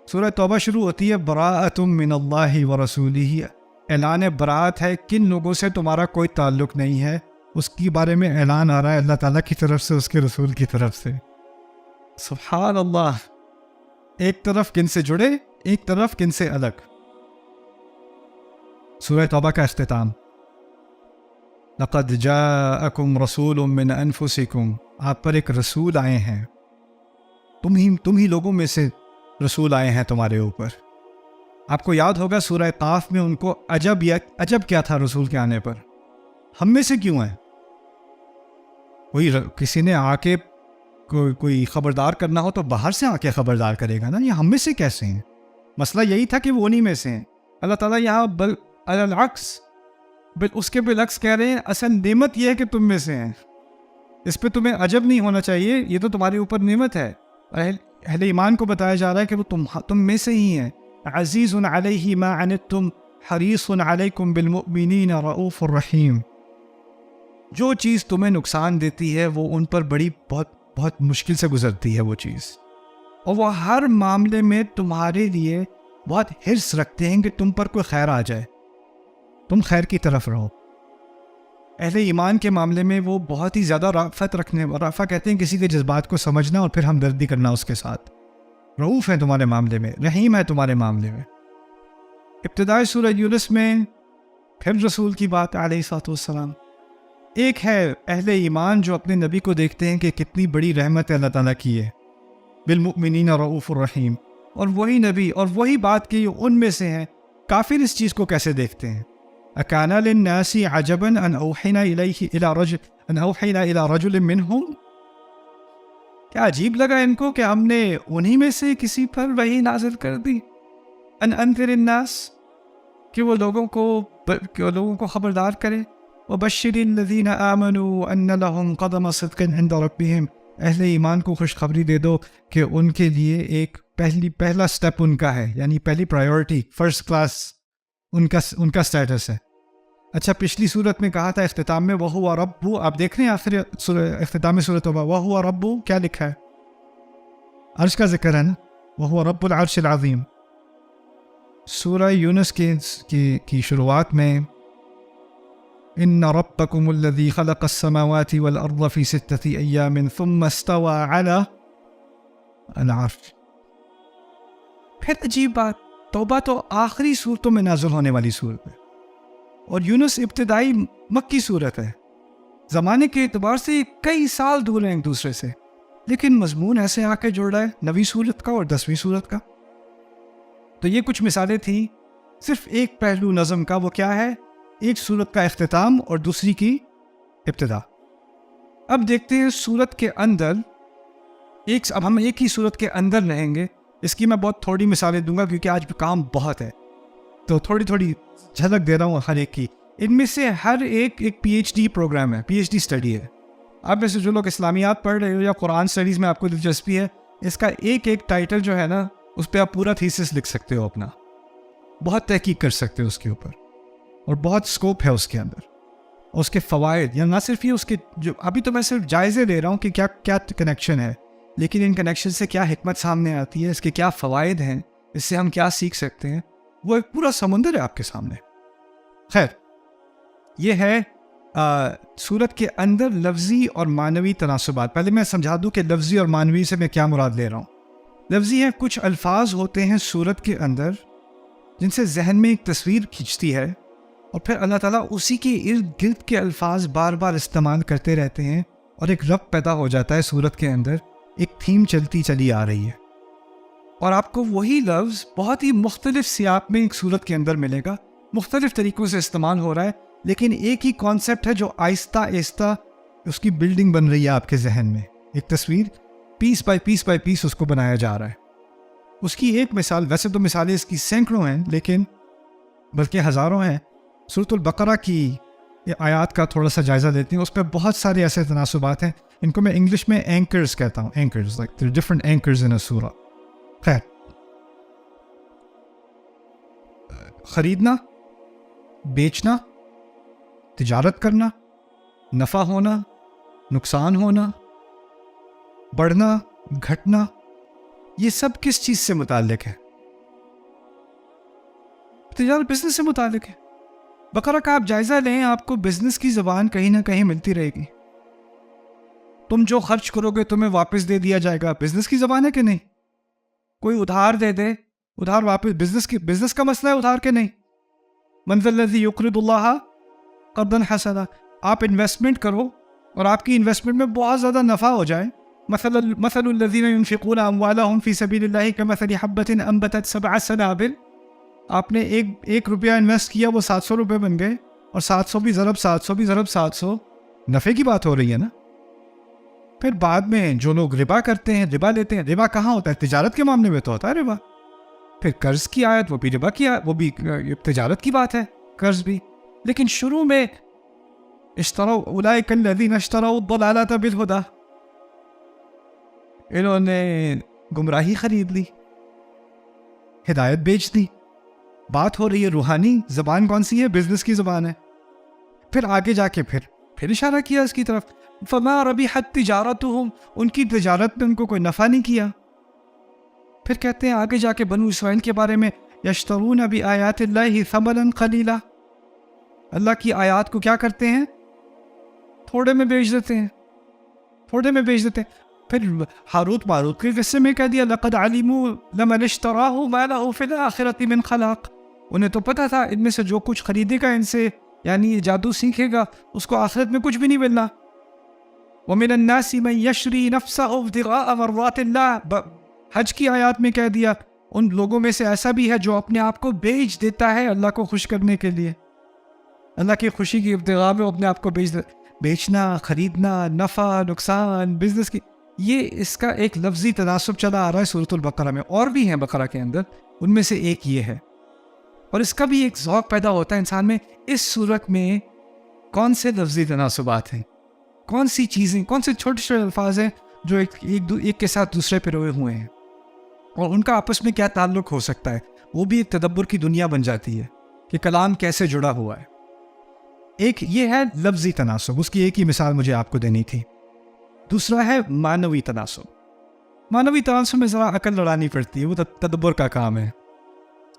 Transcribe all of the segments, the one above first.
سورہ توبہ شروع ہوتی ہے براءۃ من اللہ ورسولہ، اعلان برات ہے، کن لوگوں سے تمہارا کوئی تعلق نہیں ہے، اس کے بارے میں اعلان آ رہا ہے اللہ تعالیٰ کی طرف سے، اس کے رسول کی طرف سے۔ سبحان اللہ، ایک طرف کن سے جڑے، ایک طرف کن سے الگ۔ سورہ توبہ کا اختتام، لقد جاءکم رسول من انفسکم، آپ پر ایک رسول آئے ہیں، تم ہی لوگوں میں سے رسول آئے ہیں تمہارے اوپر۔ آپ کو یاد ہوگا سورہ قاف میں ان کو عجب کیا تھا رسول کے آنے پر، ہم میں سے کیوں ہیں؟ کسی نے آ کے کوئی خبردار کرنا ہو تو باہر سے آ کے خبردار کرے گا نا، یہ ہم میں سے کیسے ہیں؟ مسئلہ یہی تھا کہ وہ انہی میں سے ہیں۔ اللہ تعالیٰ یہاں اس کے بالعکس کہہ رہے ہیں اصل نعمت یہ ہے کہ تم میں سے ہیں، اس پہ تمہیں عجب نہیں ہونا چاہیے، یہ تو تمہارے اوپر نعمت ہے۔ اہل ایمان کو بتایا جا رہا ہے کہ وہ تم میں سے ہی ہیں۔ عزیز علیہ ما عنتم حریص علیکم بالمؤمنین رؤوف الرحیم، جو چیز تمہیں نقصان دیتی ہے وہ ان پر بہت مشکل سے گزرتی ہے وہ چیز، اور وہ ہر معاملے میں تمہارے لیے بہت حرص رکھتے ہیں کہ تم پر کوئی خیر آ جائے، تم خیر کی طرف رہو۔ اہل ایمان کے معاملے میں وہ بہت ہی زیادہ رافت رکھنے، رافہ کہتے ہیں کسی کے جذبات کو سمجھنا اور پھر ہمدردی کرنا اس کے ساتھ۔ رؤوف ہے تمہارے معاملے میں، رحیم ہے تمہارے معاملے میں۔ ابتدائی سورہ یونس میں پھر رسول کی بات علیہ الصلوۃ والسلام۔ ایک ہے اہل ایمان جو اپنے نبی کو دیکھتے ہیں کہ کتنی بڑی رحمت اللہ تعالیٰ کی ہے، بالمؤمنین رؤوف الرحیم، اور وہی نبی اور وہی بات کی ان میں سے ہیں۔ کافر اس چیز کو کیسے دیکھتے ہیں؟ اکان للناس عجبا ان اوحینا الی رجل منہم، کیا عجیب لگا ان کو کہ ہم نے انہی میں سے کسی پر وحی نازل کر دی، ان انذر الناس، کہ وہ لوگوں کو خبردار کرے، وبشر الذین آمنوا ان لهم قدم صدق عند ربهم، اہل ایمان کو خوشخبری دے دو کہ ان کے لیے ایک پہلا سٹیپ ان کا ہے، یعنی پہلی پرائیورٹی، فرسٹ کلاس ان کا سٹیٹس ہے۔ اچھا، پچھلی صورت میں کہا تھا اختتام میں وَهُوَ رَبُّ، آپ دیکھ رہے ہیں آخر اختتام صورت توبہ وَهُوَ رَبُّ کیا لکھا ہے؟ عرش کا ذکر ہے نا، وَهُوَ رَبُّ الْعَرْشِ الْعَظِيمِ۔ سورہ یونس کی شروعات میں إن ربكم الذي خلق السماوات والأرض في 6 أيام ثم استوى على العرش، پھر عجیب بات، توبہ تو آخری صورتوں میں نازل ہونے والی صورت ہے اور یونس ابتدائی مکی صورت ہے، زمانے کے اعتبار سے کئی سال دور ہیں ایک دوسرے سے، لیکن مضمون ایسے آ کے جڑ رہا ہے 9ویں صورت کا اور 10ویں صورت کا۔ تو یہ کچھ مثالیں تھیں صرف ایک پہلو نظم کا، وہ کیا ہے؟ ایک صورت کا اختتام اور دوسری کی ابتدا۔ اب دیکھتے ہیں صورت کے اندر، اب ہم ایک ہی صورت کے اندر رہیں گے، اس کی میں بہت تھوڑی مثالیں دوں گا کیونکہ آج بھی کام بہت ہے، تو تھوڑی جھلک دے رہا ہوں ہر ایک کی۔ ان میں سے ہر ایک پی ایچ ڈی پروگرام ہے، پی ایچ ڈی اسٹڈی ہے۔ آپ میں سے جو لوگ اسلامیات پڑھ رہے ہو یا قرآن اسٹڈیز میں آپ کو دلچسپی ہے، اس کا ایک ٹائٹل جو ہے نا، اس پہ آپ پورا تھیسس لکھ سکتے ہو اپنا، بہت تحقیق کر سکتے ہو اس کے اوپر، اور بہت اسکوپ ہے اس کے اندر، اور اس کے فوائد، یا نہ صرف یہ اس کے جو ابھی تو میں صرف جائزے دے رہا ہوں کہ کیا کنیکشن ہے، لیکن ان کنیکشن سے کیا حکمت سامنے آتی ہے، اس کے کیا فوائد ہیں، اس سے ہم کیا سیکھ سکتے ہیں، وہ ایک پورا سمندر ہے آپ کے سامنے۔ خیر، یہ ہے سورت کے اندر لفظی اور معنوی تناسبات۔ پہلے میں سمجھا دوں کہ لفظی اور معنوی سے میں کیا مراد لے رہا ہوں۔ لفظی ہیں، کچھ الفاظ ہوتے ہیں سورت کے اندر جن سے ذہن میں ایک تصویر کھینچتی ہے، اور پھر اللہ تعالیٰ اسی کے ارد گرد کے الفاظ بار بار استعمال کرتے رہتے ہیں، اور ایک ربط پیدا ہو جاتا ہے سورت کے اندر، ایک تھیم چلتی چلی آ رہی ہے، اور آپ کو وہی لفظ بہت ہی مختلف سیاق میں ایک سورت کے اندر ملے گا، مختلف طریقوں سے استعمال ہو رہا ہے، لیکن ایک ہی کانسیپٹ ہے جو آہستہ آہستہ اس کی بلڈنگ بن رہی ہے آپ کے ذہن میں، ایک تصویر پیس بائی پیس اس کو بنایا جا رہا ہے۔ اس کی ایک مثال، ویسے تو مثالیں اس کی سینکڑوں ہیں لیکن بلکہ ہزاروں ہیں، سورۃ البقرہ کی آیات کا تھوڑا سا جائزہ لیتے ہیں، اس پہ بہت سارے ایسے تناسبات ہیں، ان کو میں انگلش میں اینکرز کہتا ہوں، anchors, like there are different anchors in a surah۔ خیر، خریدنا، بیچنا، تجارت کرنا، نفع ہونا، نقصان ہونا، بڑھنا، گھٹنا، یہ سب کس چیز سے متعلق ہے؟ تجارت بزنس سے متعلق ہے. بقرہ کا آپ جائزہ لیں, آپ کو بزنس کی زبان کہیں نہ کہیں ملتی رہے گی. تم جو خرچ کرو گے تمہیں واپس دے دیا جائے گا, بزنس کی زبان ہے کہ نہیں؟ کوئی ادھار دے دے, ادھار واپس, بزنس کا مسئلہ ہے ادھار کے نہیں. من ذا الذی یقرض اللہ قرضا حسنا, آپ انویسٹمنٹ کرو اور آپ کی انویسٹمنٹ میں بہت زیادہ نفع ہو جائے. مثل الذین ينفقون اموالهم فی سبیل اللہ کمثل حبۃ انبتت 7 سنابل. آپ نے ایک روپیہ انویسٹ کیا, وہ 700 روپے بن گئے, اور 700 بھی ضرب 700 بھی ضرب 700, نفع کی بات ہو رہی ہے نا. پھر بعد میں جو لوگ ربا کرتے ہیں, ربا لیتے ہیں, ربا کہاں ہوتا ہے؟ تجارت کے معاملے میں تو ہوتا ہے ربا. پھر قرض کی آیت, وہ بھی ربا کی آیت, وہ بھی تجارت کی بات ہے, قرض بھی. لیکن شروع میں اشتروا اولئک الذین اشتروا الضلالۃ بالہدی, انہوں نے گمراہی خرید لی, ہدایت بیچ دی. بات ہو رہی ہے روحانی, زبان کون سی ہے؟ بزنس کی زبان ہے. پھر آگے جا کے پھر اشارہ کیا اس کی طرف, فما ربحت تجارتہم, ان کی تجارت میں ان کو کوئی نفع نہیں کیا. پھر کہتے ہیں آگے جا کے بنو اسرائیل کے بارے میں, یشترون بآیات اللہ ثمنا قلیلا, اللہ کی آیات کو کیا کرتے ہیں؟ تھوڑے میں بیچ دیتے ہیں, تھوڑے میں بیچ دیتے ہیں. پھر ہاروت ماروت کے قصے میں کہہ دیا لقد علموا لمن اشتراہ ما له فی الآخرۃ من خلاق, انہیں تو پتہ تھا ان میں سے جو کچھ خریدے گا ان سے, یعنی یہ جادو سیکھے گا, اس کو آخرت میں کچھ بھی نہیں ملنا. وَمِنَ النَّاسِ مَن يَشْرِي نَفْسَهُ ابْتِغَاءَ مَرْضَاتِ اللَّهِ, حج کی آیات میں کہہ دیا ان لوگوں میں سے ایسا بھی ہے جو اپنے آپ کو بیچ دیتا ہے اللہ کو خوش کرنے کے لیے, اللہ کی خوشی کی ابتغاء میں اپنے آپ کو بیچنا, خریدنا, نفع نقصان, بزنس کی. یہ اس کا ایک لفظی تناسب چلا آ رہا ہے سورۃ البقرہ میں, اور بھی ہیں بقرہ کے اندر, ان میں سے ایک یہ ہے. اور اس کا بھی ایک ذوق پیدا ہوتا ہے انسان میں, اس صورت میں کون سے لفظی تناسبات ہیں, کون سی چیزیں, کون سے چھوٹے چھوٹے الفاظ ہیں جو ایک کے ساتھ دوسرے پہ روئے ہوئے ہیں, اور ان کا آپس میں کیا تعلق ہو سکتا ہے. وہ بھی ایک تدبر کی دنیا بن جاتی ہے کہ کلام کیسے جڑا ہوا ہے. ایک یہ ہے لفظی تناسب, اس کی ایک ہی مثال مجھے آپ کو دینی تھی. دوسرا ہے معنوی تناسب. معنوی تناسب میں ذرا عقل لڑانی پڑتی ہے, وہ تدبر کا کام ہے.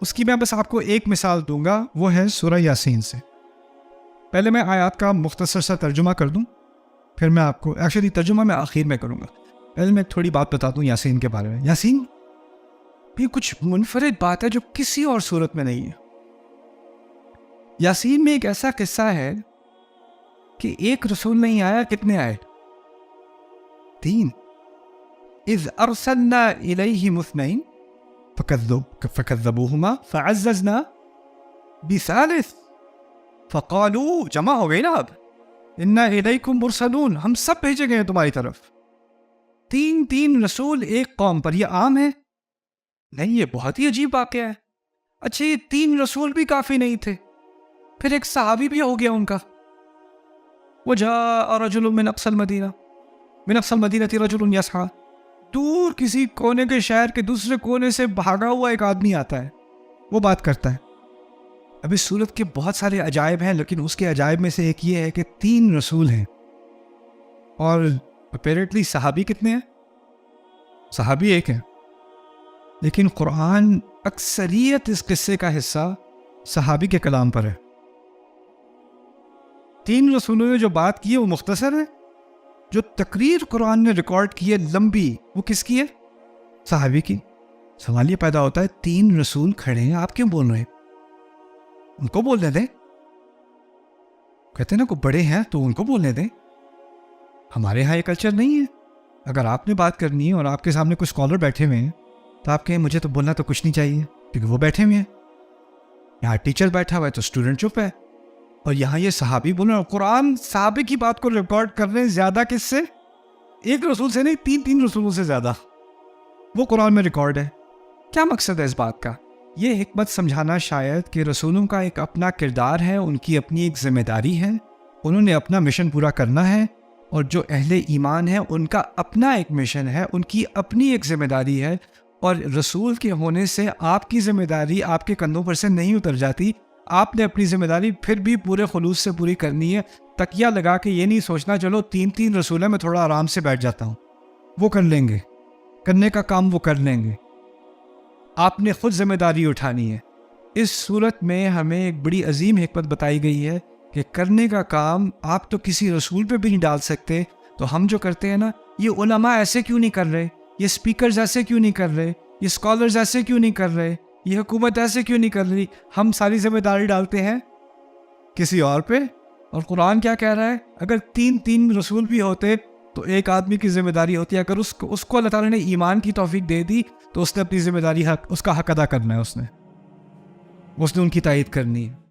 اس کی میں بس آپ کو ایک مثال دوں گا, وہ ہے سورہ یاسین سے. پہلے میں آیات کا مختصر سا ترجمہ کر دوں, پھر میں آپ کو ایکچولی ترجمہ میں آخر میں کروں گا. پہلے میں تھوڑی بات بتا دوں یاسین کے بارے میں. یاسین بھی کچھ منفرد بات ہے جو کسی اور صورت میں نہیں ہے. یاسین میں ایک ایسا قصہ ہے کہ ایک رسول نہیں آیا, کتنے آئے؟ 3. اذ ارسلنا الیہم 2 فکذبوہما فعززنا بثالث فقالوا, جمع ہو گئی نا اب, انا الیکم مرسلون, ہم سب بھیجے گئے ہیں تمہاری طرف. 3 رسول ایک قوم پر, یہ عام ہے نہیں, یہ بہت ہی عجیب واقعہ ہے. اچھا یہ 3 رسول بھی کافی نہیں تھے, پھر ایک صحابی بھی ہو گیا ان کا. وجاء رجل من اقصى المدینہ رجل یسعى, دور کسی کونے کے شہر کے دوسرے کونے سے بھاگا ہوا ایک آدمی آتا ہے, وہ بات کرتا ہے. اب اس صورت کے بہت سارے عجائب ہیں, لیکن اس کے عجائب میں سے ایک یہ ہے کہ 3 رسول ہیں, اور اپیرنٹلی صحابی کتنے ہیں؟ صحابی ایک ہے, لیکن قرآن اکثریت اس قصے کا حصہ صحابی کے کلام پر ہے. 3 رسولوں نے جو بات کی ہے وہ مختصر ہے, جو تقریر قرآن نے ریکارڈ کی ہے لمبی, وہ کس کی ہے؟ صحابی کی. سوال یہ پیدا ہوتا ہے 3 رسول کھڑے ہیں, آپ کیوں بول رہے ہیں؟ ان کو بولنے دیں. کہتے ہیں نا کوئی بڑے ہیں تو ان کو بولنے دیں. ہمارے یہاں یہ کلچر نہیں ہے. اگر آپ نے بات کرنی ہے اور آپ کے سامنے کچھ اسکالر بیٹھے ہوئے ہیں تو آپ کہیں مجھے تو بولنا تو کچھ نہیں چاہیے, کیونکہ وہ بیٹھے ہوئے ہیں. یہاں ٹیچر بیٹھا ہوا ہے تو اسٹوڈنٹ چپ ہے, اور یہاں یہ صحابی بول رہے ہیں. قرآن صحابی کی بات کو ریکارڈ کر رہے ہیں, زیادہ کس سے؟ ایک رسول سے نہیں, 3 رسولوں سے زیادہ. وہ قرآن میں ریکارڈ ہے. کیا مقصد ہے اس بات کا؟ یہ حکمت سمجھانا شاید کہ رسولوں کا ایک اپنا کردار ہے, ان کی اپنی ایک ذمہ داری ہے, انہوں نے اپنا مشن پورا کرنا ہے, اور جو اہل ایمان ہیں ان کا اپنا ایک مشن ہے, ان کی اپنی ایک ذمہ داری ہے. اور رسول کے ہونے سے آپ کی ذمہ داری آپ کے کندھوں پر سے نہیں اتر جاتی. آپ نے اپنی ذمہ داری پھر بھی پورے خلوص سے پوری کرنی ہے. تکیہ لگا کے یہ نہیں سوچنا چلو 3 رسول ہیں میں تھوڑا آرام سے بیٹھ جاتا ہوں. وہ کر لیں گے, کرنے کا کام وہ کر لیں گے. آپ نے خود ذمہ داری اٹھانی ہے. اس صورت میں ہمیں ایک بڑی عظیم حکمت بتائی گئی ہے کہ کرنے کا کام آپ تو کسی رسول پہ بھی نہیں ڈال سکتے، تو ہم جو کرتے ہیں نا، یہ علماء ایسے کیوں نہیں کر رہے، یہ سپیکرز ایسے کیوں نہیں کر رہے، یہ اسکالرز ایسے کیوں نہیں کر رہے، یہ حکومت ایسے کیوں نہیں کر رہی، ہم ساری ذمہ داری ڈالتے ہیں کسی اور پہ۔ اور قرآن کیا کہہ رہا ہے؟ اگر تین رسول بھی ہوتے تو ایک آدمی کی ذمہ داری ہوتی ہے، اگر اس کو اللہ تعالیٰ نے ایمان کی توفیق دے دی تو اس نے اپنی ذمہ داری اس کا حق ادا کرنا ہے، اس نے ان کی تائید کرنی ہے۔